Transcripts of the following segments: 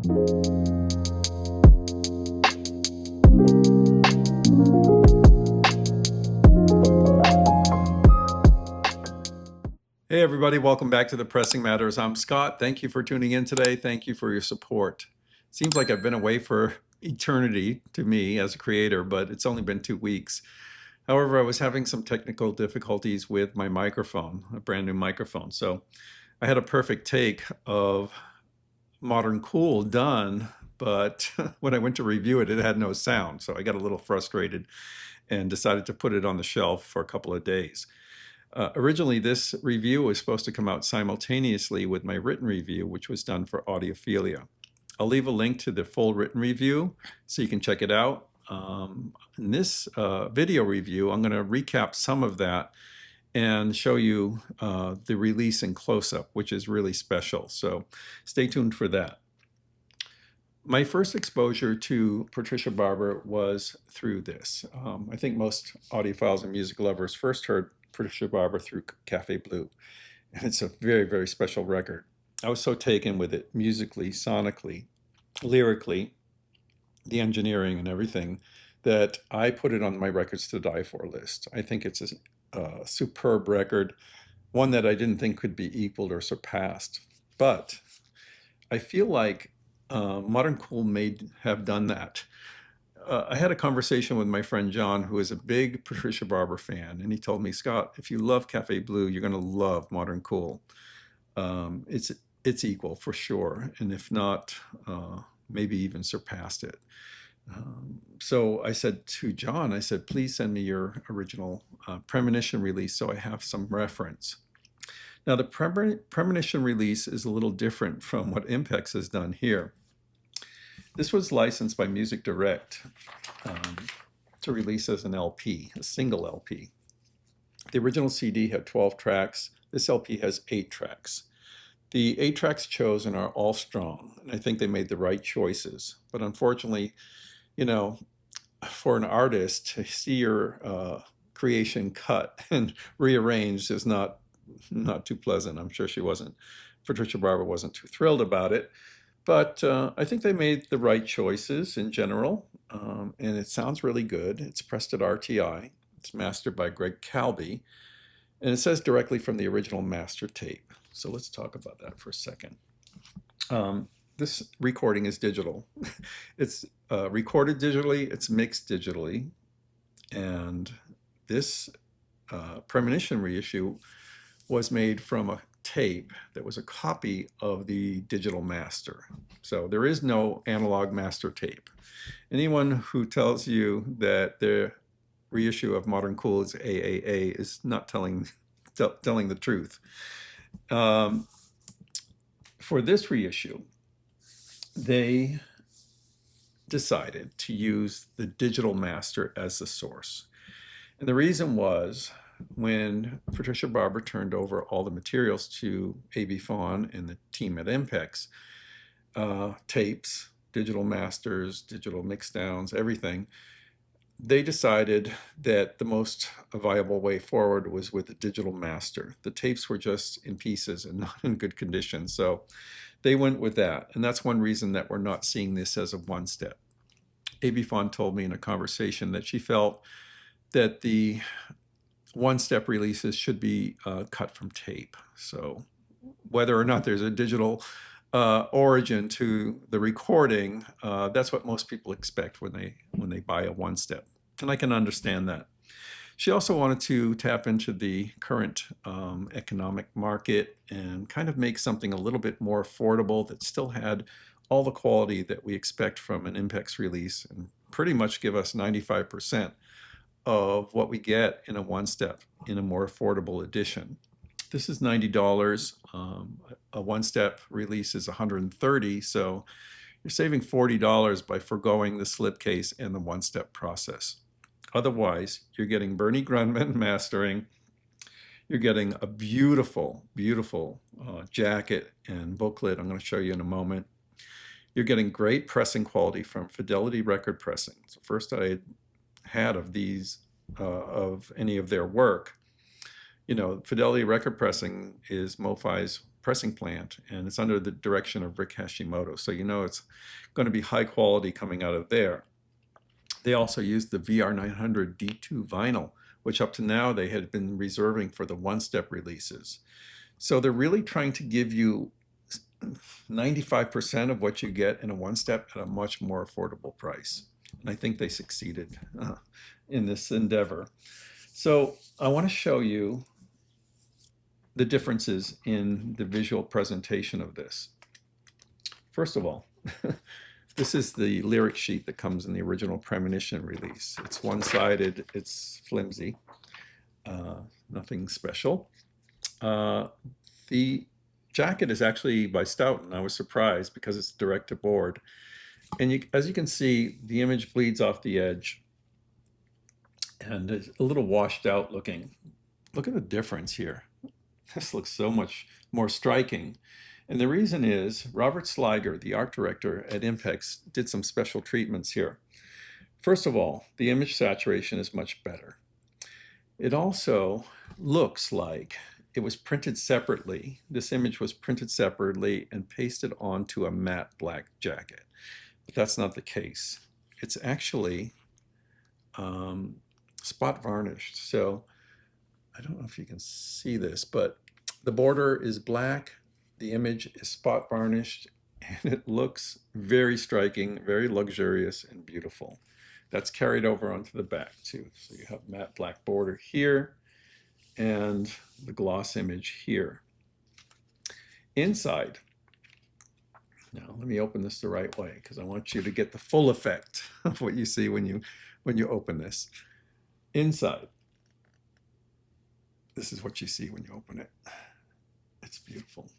Hey everybody, welcome back to the Pressing Matters. I'm Scott. Thank you for tuning in today. Thank you for your support. Seems like I've been away for eternity to me as a creator, but it's only been 2 weeks. However, I was having some technical difficulties with my microphone, a brand new microphone. So I had a perfect take of Modern Cool done, but when I went to review it, it had no sound. So I got a little frustrated and decided to put it on the shelf for a couple of days. Originally, this review was supposed to come out simultaneously with my written review, which was done for Audiophilia. I'll leave a link to the full written review so you can check it out. In this video review, I'm going to recap some of that and show you the release in close-up, which is really special. So stay tuned for that. My first exposure to Patricia Barber was through this. I think most audiophiles and music lovers first heard Patricia Barber through Cafe Blue. And it's a very, very special record. I was so taken with it musically, sonically, lyrically, the engineering and everything, that I put it on my records to die for list. I think it's a superb record, one that I didn't think could be equaled or surpassed. But I feel like Modern Cool may have done that. I had a conversation with my friend John, who is a big Patricia Barber fan, and he told me, Scott, if you love Cafe Blue, you're going to love Modern Cool. It's equal for sure, and if not, maybe even surpassed it. So I said to John, I said, please send me your original Premonition release so I have some reference. Now, the Premonition release is a little different from what Impex has done here. This was licensed by Music Direct to release as an LP, a single LP. The original CD had 12 tracks. This LP has 8 tracks. The 8 tracks chosen are all strong, and I think they made the right choices. But unfortunately, you know, for an artist to see your creation cut and rearranged is not too pleasant. I'm sure Patricia Barber wasn't too thrilled about it. But I think they made the right choices in general, and it sounds really good. It's pressed at RTI. It's mastered by Greg Calby, and it says directly from the original master tape. So let's talk about that for a second. This recording is digital. It's recorded digitally, it's mixed digitally, and this Premonition reissue was made from a tape that was a copy of the digital master. So there is no analog master tape. Anyone who tells you that the reissue of Modern Cool is AAA is not telling the truth. For this reissue, they decided to use the digital master as the source. And the reason was, when Patricia Barber turned over all the materials to Abey Fonn and the team at Impex, tapes, digital masters, digital mixdowns, everything, they decided that the most viable way forward was with the digital master. The tapes were just in pieces and not in good condition, so they went with that. And that's one reason that we're not seeing this as a one-step. Abey Fonn told me in a conversation that she felt that the one-step releases should be cut from tape. So whether or not there's a digital origin to the recording, that's what most people expect when they buy a one-step. And I can understand that. She also wanted to tap into the current economic market and kind of make something a little bit more affordable that still had all the quality that we expect from an Impex release and pretty much give us 95% of what we get in a one-step in a more affordable edition. This is $90. A one-step release is $130, so you're saving $40 by foregoing the slipcase and the one-step process. Otherwise, you're getting Bernie Grundman mastering. You're getting a beautiful, beautiful jacket and booklet I'm going to show you in a moment. You're getting great pressing quality from Fidelity record pressing. It's the first I had of these, of any of their work. You know, Fidelity record pressing is MoFi's pressing plant, and it's under the direction of Rick Hashimoto. So you know it's going to be high quality coming out of there. They also used the VR900 D2 vinyl, which up to now they had been reserving for the one-step releases. So they're really trying to give you 95% of what you get in a one-step at a much more affordable price. And I think they succeeded in this endeavor. So I want to show you the differences in the visual presentation of this. First of all, this is the lyric sheet that comes in the original Premonition release. It's one-sided, it's flimsy, nothing special. The jacket is actually by Stoughton. I was surprised because it's direct to board. And as you can see, the image bleeds off the edge and it's a little washed out looking. Look at the difference here. This looks so much more striking. And the reason is Robert Sliger, the art director at Impex, did some special treatments here. First of all, the image saturation is much better. It also looks like it was printed separately. This image was printed separately and pasted onto a matte black jacket. But that's not the case. It's actually spot varnished. So I don't know if you can see this, but the border is black. The image is spot varnished, and it looks very striking, very luxurious and beautiful. That's carried over onto the back too. So you have matte black border here and the gloss image here. Inside, now let me open this the right way because I want you to get the full effect of what you see when you open this. Inside, this is what you see when you open it. It's beautiful.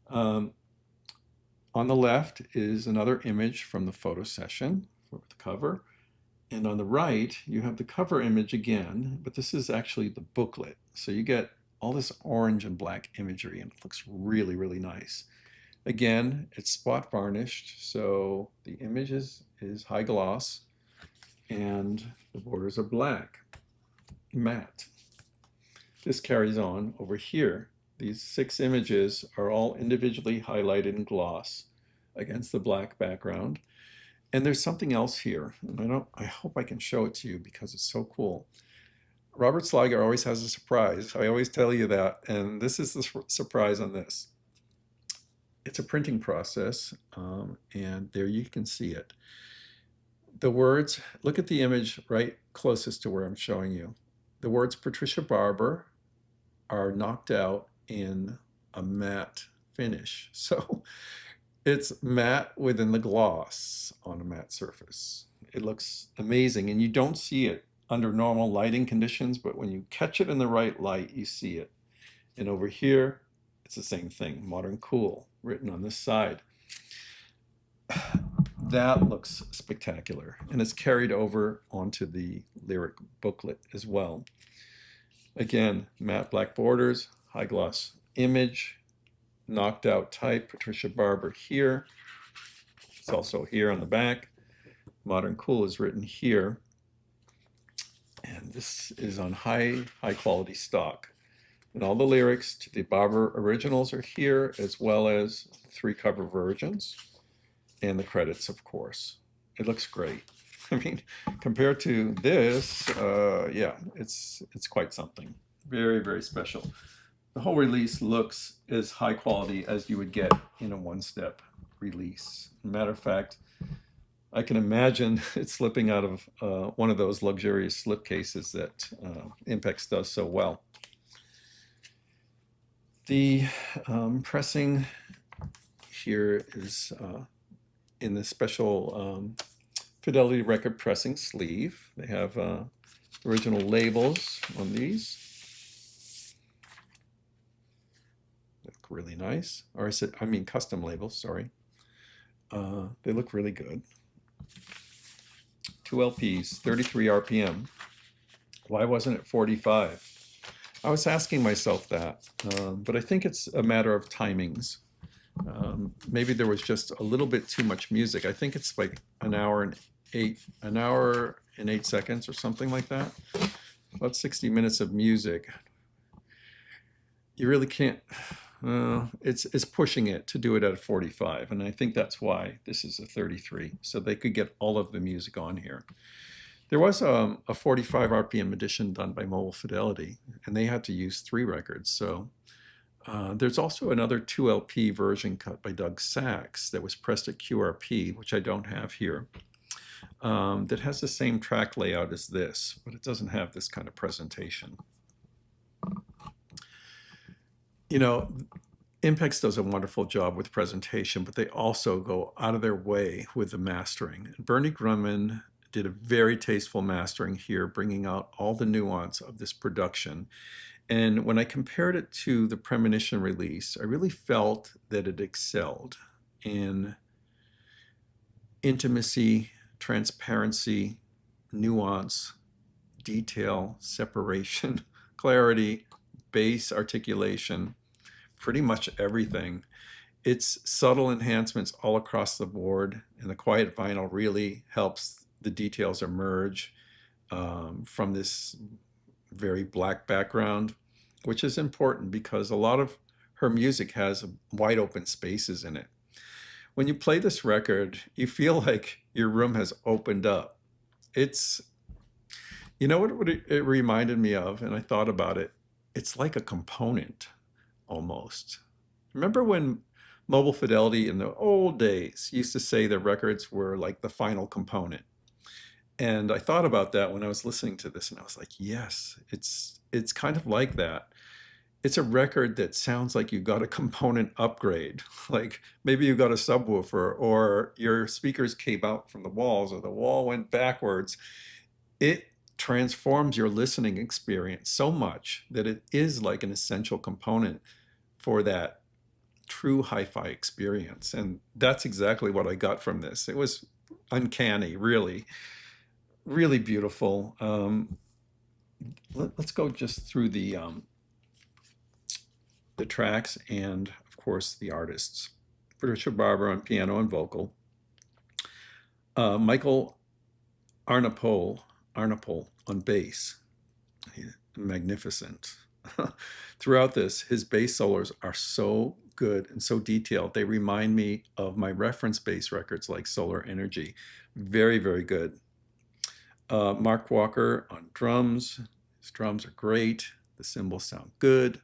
On the left is another image from the photo session for the cover. And on the right, you have the cover image again, but this is actually the booklet. So you get all this orange and black imagery, and it looks really, really nice. Again, it's spot varnished, so the image is high gloss, and the borders are black, matte. This carries on over here. These 6 images are all individually highlighted in gloss against the black background. And there's something else here, and I hope I can show it to you because it's so cool. Robert Sliger always has a surprise. I always tell you that, and this is the surprise on this. It's a printing process, and there you can see it. The words, look at the image right closest to where I'm showing you. The words Patricia Barber are knocked out in a matte finish. So it's matte within the gloss on a matte surface. It looks amazing, and you don't see it under normal lighting conditions, but when you catch it in the right light, you see it. And over here, it's the same thing, Modern Cool, written on this side. That looks spectacular, and it's carried over onto the lyric booklet as well. Again, matte black borders, high gloss image, knocked out type, Patricia Barber here. It's also here on the back. Modern Cool is written here. And this is on high quality stock. And all the lyrics to the Barber originals are here, as well as 3 cover versions and the credits, of course. It looks great. I mean, compared to this, yeah, it's quite something. Very, very special. The whole release looks as high quality as you would get in a one-step release. Matter of fact, I can imagine it slipping out of one of those luxurious slip cases that Impex does so well. The pressing here is in the special Fidelity record pressing sleeve. They have original labels on these. They look really nice. Or I mean custom labels, sorry. They look really good. 2 LPs, 33 RPM. Why wasn't it 45? I was asking myself that, but I think it's a matter of timings. Maybe there was just a little bit too much music. I think it's like an hour and 8 seconds or something like that. About 60 minutes of music. You really can't It's pushing it to do it at a 45, and I think that's why this is a 33, so they could get all of the music on here. There was a 45 RPM edition done by Mobile Fidelity, and they had to use 3 records. So there's also another 2LP version cut by Doug Sachs that was pressed at QRP, which I don't have here, that has the same track layout as this, but it doesn't have this kind of presentation. You know, Impex does a wonderful job with presentation, but they also go out of their way with the mastering. Bernie Grundman did a very tasteful mastering here, bringing out all the nuance of this production. And when I compared it to the Premonition release, I really felt that it excelled in intimacy, transparency, nuance, detail, separation, clarity, bass articulation, pretty much everything. It's subtle enhancements all across the board, and the quiet vinyl really helps the details emerge from this very black background, which is important because a lot of her music has wide open spaces in it. When you play this record, you feel like your room has opened up. It's, you know what it reminded me of, and I thought about it, it's like a component almost. Remember when Mobile Fidelity in the old days used to say the records were like the final component? And I thought about that when I was listening to this, and I was like, yes, it's kind of like that. It's a record that sounds like you got a component upgrade. Like maybe you got a subwoofer, or your speakers came out from the walls, or the wall went backwards. It transforms your listening experience so much that it is like an essential component for that true hi-fi experience. And that's exactly what I got from this. It was uncanny, really, really beautiful. Let's go just through the tracks and, of course, the artists. Patricia Barber on piano and vocal. Michael Arnapol on bass. Magnificent. Throughout this, his bass solos are so good and so detailed. They remind me of my reference bass records like Solar Energy. Very, very good. Mark Walker on drums. His drums are great. The cymbals sound good.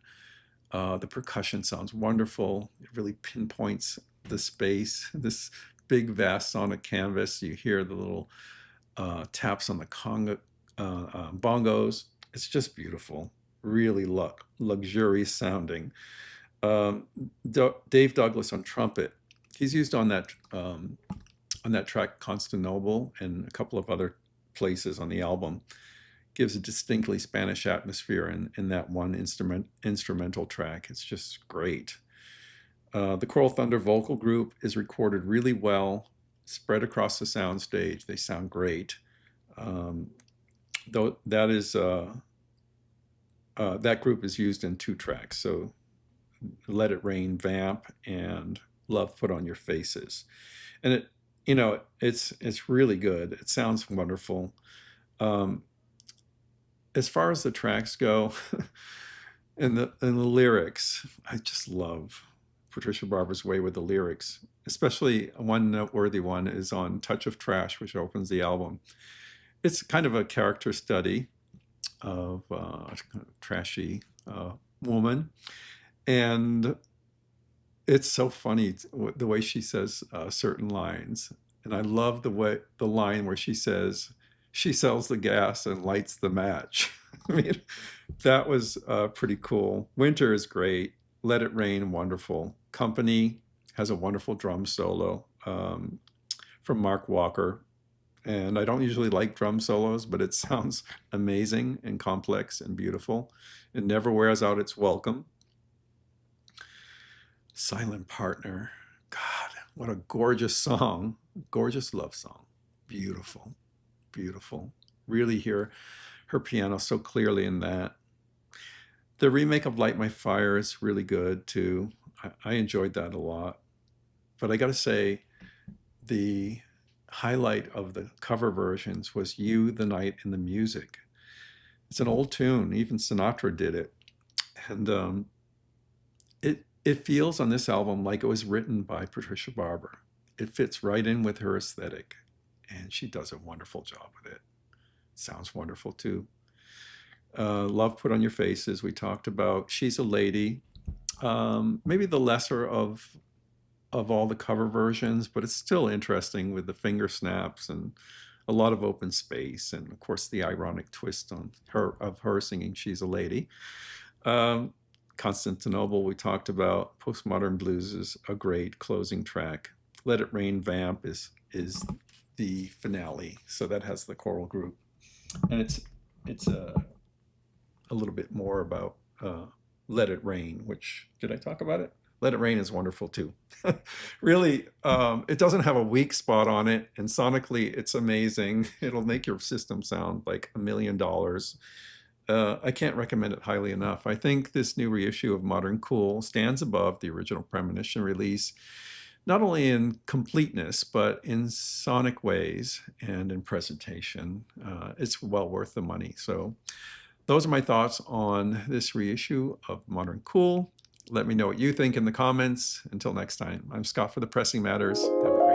The percussion sounds wonderful. It really pinpoints the space. This big, vast sonic canvas. You hear the little taps on the bongos. It's just beautiful. Really luxurious sounding. Dave Douglas on trumpet. He's used on that track Constantinople and a couple of other places on the album. Gives a distinctly Spanish atmosphere in that one instrumental track. It's just great. The Coral Thunder vocal group is recorded really well, spread across the soundstage. They sound great. Though that is that group is used in 2 tracks. So Let It Rain, Vamp, and Love Put on Your Faces. And it, you know, it's really good. It sounds wonderful. As far as the tracks go, and the lyrics, I just love Patricia Barber's way with the lyrics. Especially one noteworthy one is on Touch of Trash, which opens the album. It's kind of a character study of a kind of trashy woman, and it's so funny the way she says certain lines. And I love the line where she says, she sells the gas and lights the match. I mean, that was pretty cool. Winter is great. Let It Rain, wonderful. Company has a wonderful drum solo from Mark Walker. And I don't usually like drum solos, but it sounds amazing and complex and beautiful. It never wears out its welcome. Silent Partner. God, what a gorgeous song. Gorgeous love song. Beautiful. Beautiful. Really hear her piano so clearly in that. The remake of Light My Fire is really good too. I enjoyed that a lot. But I gotta say, the highlight of the cover versions was You, the Night, and the Music. It's an old tune. Even Sinatra did it. And it It feels on this album like it was written by Patricia Barber. It fits right in with her aesthetic, and she does a wonderful job with it. Sounds wonderful too. Love Put on Your Faces, we talked about. She's a Lady. Maybe the lesser of all the cover versions, but it's still interesting with the finger snaps and a lot of open space, and of course the ironic twist on her singing She's a Lady. Constantinople we talked about. Postmodern Blues is a great closing track. Let It Rain Vamp is the finale, so that has the choral group, and it's a little bit more about Let It Rain, which, did I talk about it? Let It Rain is wonderful too. Really, it doesn't have a weak spot on it, and sonically it's amazing. It'll make your system sound like $1 million. I can't recommend it highly enough. I think this new reissue of Modern Cool stands above the original Premonition release, not only in completeness, but in sonic ways and in presentation. It's well worth the money. So those are my thoughts on this reissue of Modern Cool. Let me know what you think in the comments. Until next time, I'm Scott for the Pressing Matters. Have a great